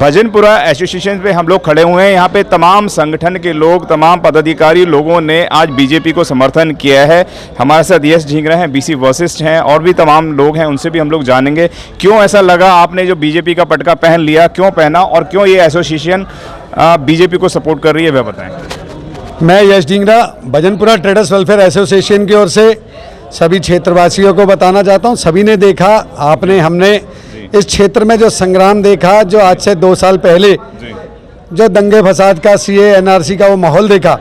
Bhajanpura association पे हम लोग खड़े हुए हैं। यहाँ पे तमाम संगठन के लोग, तमाम पदाधिकारी लोगों ने आज बीजेपी को समर्थन किया है। हमारे साथ यश झिंगरा हैं, बीसी वशिष्ठ हैं और भी तमाम लोग हैं, उनसे भी हम लोग जानेंगे क्यों ऐसा लगा, आपने जो बीजेपी का पटका पहन लिया, क्यों पहना और क्यों ये एसोसिएशन बीजेपी को सपोर्ट कर रही है, वह बताएं। मैं यश झिंगरा भजनपुरा ट्रेडर्स वेलफेयर एसोसिएशन की ओर से सभी क्षेत्रवासियों को बताना चाहता हूं, सभी ने देखा, आपने, हमने इस क्षेत्र में जो संग्राम देखा, जो आज से 2 साल पहले जो दंगे फसाद का, सीए एनआरसी का वो माहौल देखा,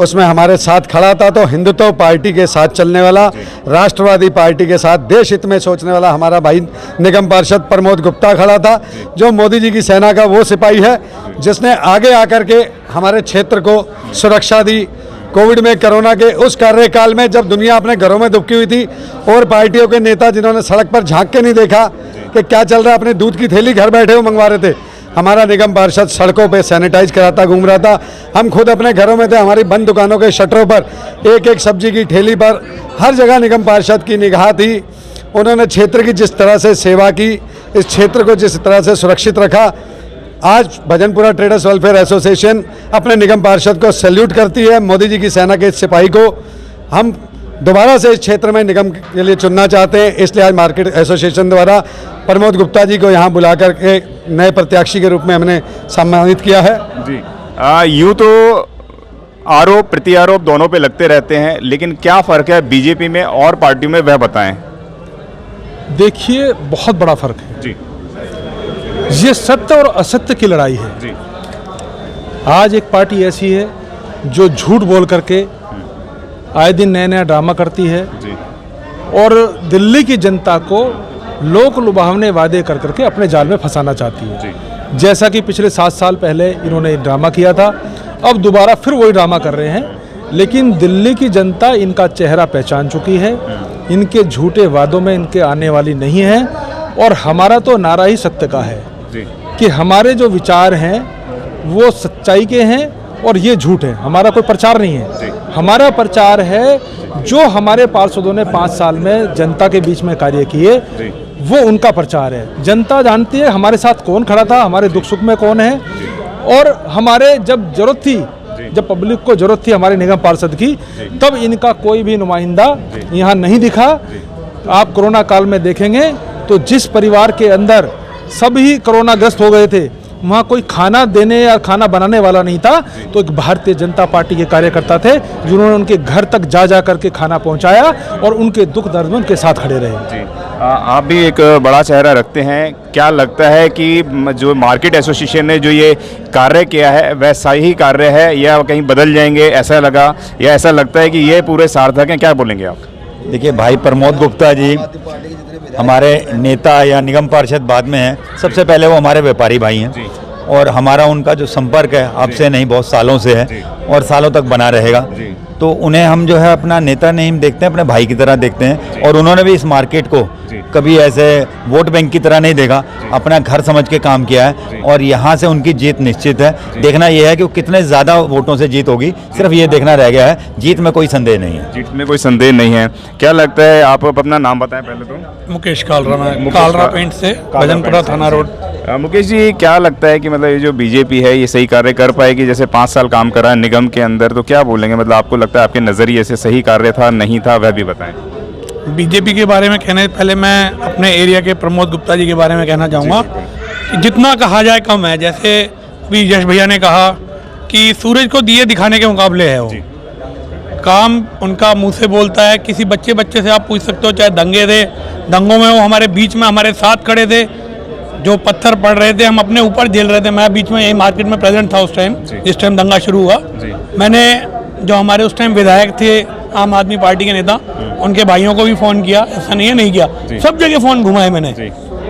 उसमें हमारे साथ खड़ा था। तो हिंदुत्व पार्टी के साथ चलने वाला, राष्ट्रवादी पार्टी के साथ देश हित में सोचने वाला हमारा भाई निगम पार्षद प्रमोद गुप्ता खड़ा था, जो मोदी जी की सेना का वो सिपाही है जिसने आगे आकर के हमारे क्षेत्र को सुरक्षा दी। कोविड में, कोरोना के उस कार्यकाल में जब दुनिया अपने घरों में दुबकी हुई थी और पार्टियों के नेता जिन्होंने सड़क पर झांक के नहीं देखा कि क्या चल रहा है, अपने दूध की थैली घर बैठे हुए मंगवा रहे थे। हमारा निगम पार्षद सड़कों पे सैनिटाइज कराता घूम रहा था, हम खुद अपने घरों में थे, हमारी बंद दुकानों के शटरों पर, एक एक सब्जी की ठेली पर, हर जगह निगम पार्षद की निगाह थी। उन्होंने क्षेत्र की जिस तरह से सेवा की, इस क्षेत्र को जिस तरह से सुरक्षित रखा, आज भजनपुरा ट्रेडर्स वेलफेयर एसोसिएशन अपने निगम पार्षद को सैल्यूट करती है। मोदी जी की सेना के इस सिपाही को हम दोबारा से इस क्षेत्र में निगम के लिए चुनना चाहते हैं, इसलिए आज मार्केट एसोसिएशन द्वारा प्रमोद गुप्ता जी को यहाँ बुलाकर के नए प्रत्याशी के रूप में हमने सम्मानित किया है। जी, यूँ तो आरोप प्रत्यारोप दोनों पे लगते रहते हैं, लेकिन क्या फ़र्क है बीजेपी में और पार्टियों में, वह बताएं। देखिए, बहुत बड़ा फर्क है जी। ये सत्य और असत्य की लड़ाई है जी। आज एक पार्टी ऐसी है जो झूठ बोल करके आए दिन नया नया ड्रामा करती है जी। और दिल्ली की जनता को लोक लुभावने वादे कर करके अपने जाल में फंसाना चाहती है जी। जैसा कि पिछले 7 साल पहले इन्होंने ड्रामा किया था, अब दोबारा फिर वही ड्रामा कर रहे हैं। लेकिन दिल्ली की जनता इनका चेहरा पहचान चुकी है, इनके झूठे वादों में इनके आने वाली नहीं है। और हमारा तो नारा ही सत्य का है जी। कि हमारे जो विचार हैं वो सच्चाई के हैं और ये झूठ है। हमारा कोई प्रचार नहीं है, हमारा प्रचार है जो हमारे पार्षदों ने 5 साल में जनता के बीच में कार्य किए, वो उनका प्रचार है। जनता जानती है हमारे साथ कौन खड़ा था, हमारे दुख सुख में कौन है, और हमारे जब जरूरत थी, जब पब्लिक को जरूरत थी हमारे निगम पार्षद की, तब इनका कोई भी नुमाइंदा यहाँ नहीं दिखा। आप कोरोना काल में देखेंगे तो जिस परिवार के अंदर सभी कोरोना ग्रस्त हो गए थे, वहाँ कोई खाना देने या खाना बनाने वाला नहीं था, तो एक भारतीय जनता पार्टी के कार्यकर्ता थे जिन्होंने उनके घर तक जा करके खाना पहुँचाया और उनके दुख दर्द में उनके साथ खड़े रहे। जी। आप भी एक बड़ा चेहरा रखते हैं, क्या लगता है कि जो मार्केट एसोसिएशन ने जो ये कार्य किया है वैसा ही कार्य है या कहीं बदल जाएंगे, ऐसा लगा या ऐसा लगता है कि ये पूरे सार्थक हैं, क्या बोलेंगे आप? देखिए, भाई प्रमोद गुप्ता जी हमारे नेता या निगम पार्षद बाद में हैं, सबसे पहले वो हमारे व्यापारी भाई हैं और हमारा उनका जो संपर्क है अब से नहीं, बहुत सालों से है और सालों तक बना रहेगा। तो उन्हें हम जो है अपना नेता नहीं देखते हैं, अपने भाई की तरह देखते हैं। और उन्होंने भी इस मार्केट को कभी ऐसे वोट बैंक की तरह नहीं देखा, अपना घर समझ के काम किया है और यहाँ से उनकी जीत निश्चित है। देखना यह है कि वो कितने ज़्यादा वोटों से जीत होगी, सिर्फ ये देखना रह गया है। जीत में कोई संदेह नहीं है, जीत में कोई संदेह नहीं है। क्या लगता है, आप अपना नाम बताएं पहले तो। मुकेश कालरा, मैं कालरा पेंट से, भजनपुरा थाना रोड। मुकेश जी, क्या लगता है कि मतलब ये जो बीजेपी है ये सही कार्य कर पाएगी? जैसे 5 साल काम करा है निगम के अंदर, तो क्या बोलेंगे, मतलब आपको लगता है आपके नज़रिए से सही कार्य था, नहीं था, वह भी बताएं। बीजेपी के बारे में कहने से पहले मैं अपने एरिया के प्रमोद गुप्ता जी के बारे में कहना चाहूँगा कि जितना कहा जाए कम है। जैसे भी यश भैया ने कहा कि सूरज को दिए दिखाने के मुकाबले है, वो काम उनका मुंह से बोलता है। किसी बच्चे से आप पूछ सकते हो, चाहे दंगे थे, दंगों में वो हमारे बीच में हमारे साथ खड़े थे। जो पत्थर पड़ रहे थे हम अपने ऊपर झेल रहे थे। मैं बीच में यही मार्केट में प्रेजेंट था उस टाइम, जिस टाइम दंगा शुरू हुआ। मैंने जो हमारे उस टाइम विधायक थे, आम आदमी पार्टी के नेता, उनके भाइयों को भी फ़ोन किया, ऐसा नहीं है नहीं किया, सब जगह फ़ोन घुमाए मैंने,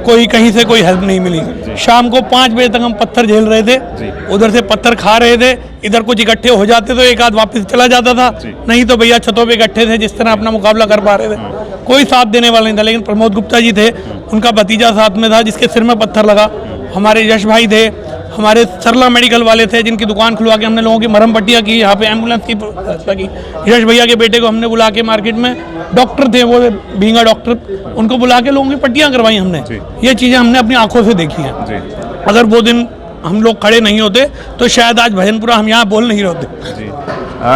कोई कहीं से कोई हेल्प नहीं मिली। शाम को 5 बजे तक हम पत्थर झेल रहे थे, उधर से पत्थर खा रहे थे, इधर कुछ इकट्ठे हो जाते तो एक आध वापस चला जाता था, नहीं तो भैया छतों पे इकट्ठे थे, जिस तरह अपना मुकाबला कर पा रहे थे। कोई साथ देने वाला नहीं था। लेकिन प्रमोद गुप्ता जी थे, उनका भतीजा साथ में था जिसके सिर में पत्थर लगा। हमारे यश भाई थे, हमारे सरला मेडिकल वाले थे जिनकी दुकान खुलवा के हमने लोगों की मरहम पट्टियाँ की, यहाँ पे एम्बुलेंस की व्यवस्था की। यश भैया के बेटे को हमने बुला के, मार्केट में डॉक्टर थे वो भींगा डॉक्टर, उनको बुला के लोगों की पट्टियाँ करवाई हमने। ये चीज़ें हमने अपनी आंखों से देखी हैं। अगर वो दिन हम लोग खड़े नहीं होते तो शायद आज भजनपुरा हम यहाँ बोल नहीं रहे होते।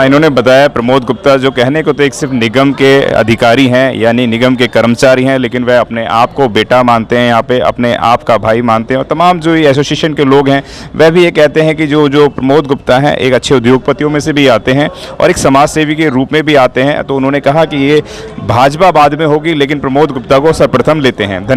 इन्होंने बताया प्रमोद गुप्ता जो कहने को तो एक सिर्फ निगम के अधिकारी हैं, यानी निगम के कर्मचारी हैं, लेकिन वह अपने आप को बेटा मानते हैं, यहाँ पे अपने आप का भाई मानते हैं। और तमाम जो ये एसोसिएशन के लोग हैं वह भी ये कहते हैं कि जो प्रमोद गुप्ता हैं एक अच्छे उद्योगपतियों में से भी आते हैं और एक समाज सेवी के रूप में भी आते हैं। तो उन्होंने कहा कि ये भाजपा बाद में होगी, लेकिन प्रमोद गुप्ता को सर्वप्रथम लेते हैं।